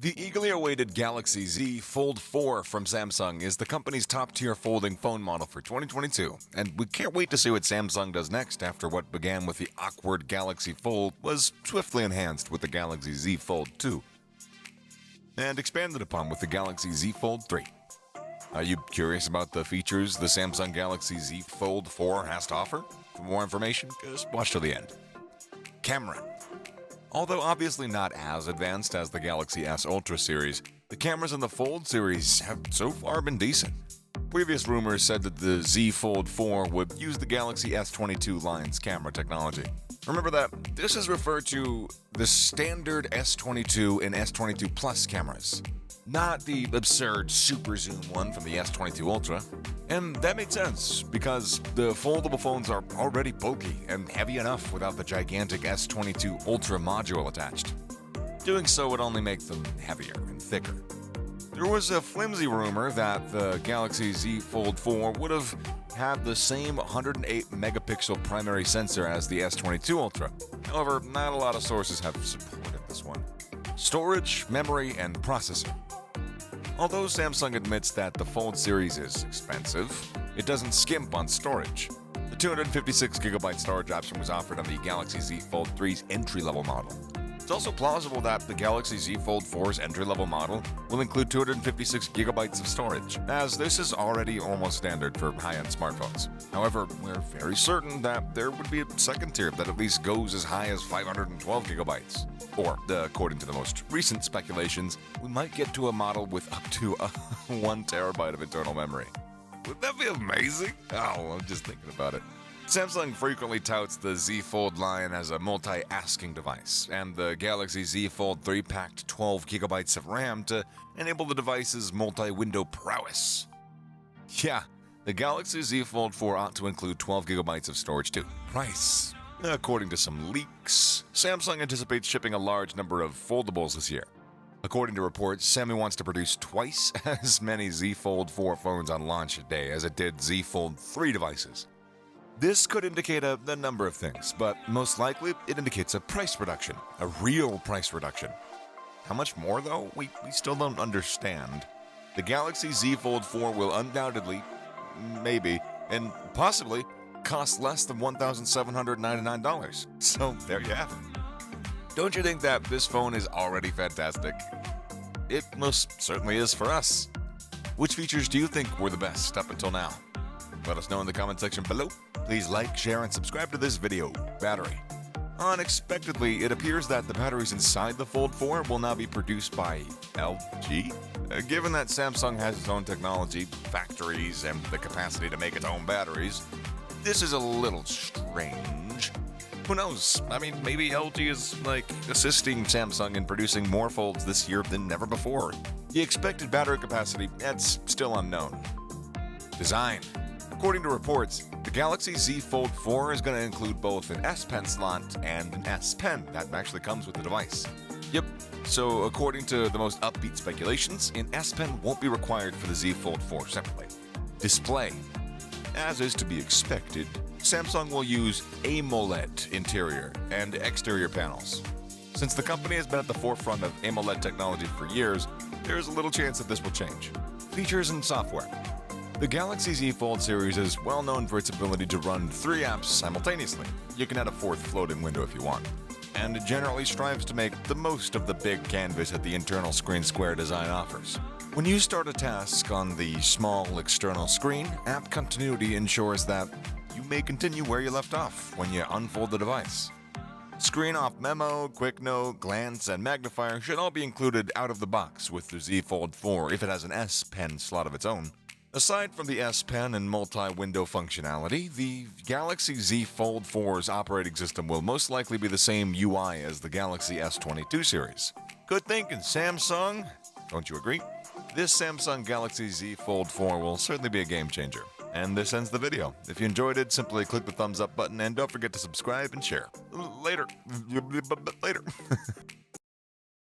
The eagerly awaited Galaxy Z Fold 4 from Samsung is the company's top-tier folding phone model for 2022, and we can't wait to see what Samsung does next after what began with the awkward Galaxy Fold was swiftly enhanced with the Galaxy Z Fold 2 and expanded upon with the Galaxy Z Fold 3. Are you curious about the features the Samsung Galaxy Z Fold 4 has to offer? For more information, just watch till the end. Camera. Although obviously not as advanced as the Galaxy S Ultra series, the cameras in the Fold series have so far been decent. Previous rumors said that the Z Fold 4 would use the Galaxy S22 line's camera technology. Remember that this is referred to the standard S22 and S22 Plus cameras, not the absurd super zoom one from the S22 Ultra. And that made sense, because the foldable phones are already bulky and heavy enough without the gigantic S22 Ultra module attached. Doing so would only make them heavier and thicker. There was a flimsy rumor that the Galaxy Z Fold 4 would have had the same 108 megapixel primary sensor as the S22 Ultra. However, not a lot of sources have supported this one. Storage, memory, and processor. Although Samsung admits that the Fold series is expensive, it doesn't skimp on storage. The 256GB storage option was offered on the Galaxy Z Fold 3's entry-level model. It's also plausible that the Galaxy Z Fold 4's entry-level model will include 256GB of storage, as this is already almost standard for high-end smartphones. However, we're very certain that there would be a second tier that at least goes as high as 512GB. Or, according to the most recent speculations, we might get to a model with up to 1 terabyte of internal memory. Would that be amazing? Oh, I'm just thinking about it. Samsung frequently touts the Z Fold line as a multi-asking device, and the Galaxy Z Fold 3 packed 12GB of RAM to enable the device's multi-window prowess. Yeah, the Galaxy Z Fold 4 ought to include 12GB of storage too. Price. According to some leaks, Samsung anticipates shipping a large number of foldables this year. According to reports, Samsung wants to produce twice as many Z Fold 4 phones on launch day as it did Z Fold 3 devices. This could indicate a number of things, but most likely it indicates a price reduction, a real price reduction. How much more though? We still don't understand. The Galaxy Z Fold 4 will undoubtedly, maybe, and possibly cost less than $1,799. So there you have it. Don't you think that this phone is already fantastic? It most certainly is for us. Which features do you think were the best up until now? Let us know in the comment section below. Please like, share, and subscribe to this video. Battery. Unexpectedly, it appears that the batteries inside the Fold 4 will now be produced by LG. Given that Samsung has its own technology, factories, and the capacity to make its own batteries, this is a little strange. Who knows? I mean, maybe LG is, assisting Samsung in producing more Folds this year than ever before. The expected battery capacity, that's still unknown. Design. According to reports, the Galaxy Z Fold 4 is going to include both an S Pen slot and an S Pen that actually comes with the device. Yep, so according to the most upbeat speculations, an S Pen won't be required for the Z Fold 4 separately. Display. As is to be expected, Samsung will use AMOLED interior and exterior panels. Since the company has been at the forefront of AMOLED technology for years, there is a little chance that this will change. Features and software. The Galaxy Z Fold series is well known for its ability to run 3 apps simultaneously. You can add a 4th floating window if you want. And it generally strives to make the most of the big canvas that the internal screen square design offers. When you start a task on the small external screen, app continuity ensures that you may continue where you left off when you unfold the device. Screen off memo, quick note, glance, and magnifier should all be included out of the box with the Z Fold 4 if it has an S Pen slot of its own. Aside from the S Pen and multi-window functionality, the Galaxy Z Fold 4's operating system will most likely be the same UI as the Galaxy S22 series. Good thinking, Samsung! Don't you agree? This Samsung Galaxy Z Fold 4 will certainly be a game changer. And this ends the video. If you enjoyed it, simply click the thumbs up button and don't forget to subscribe and share. Later.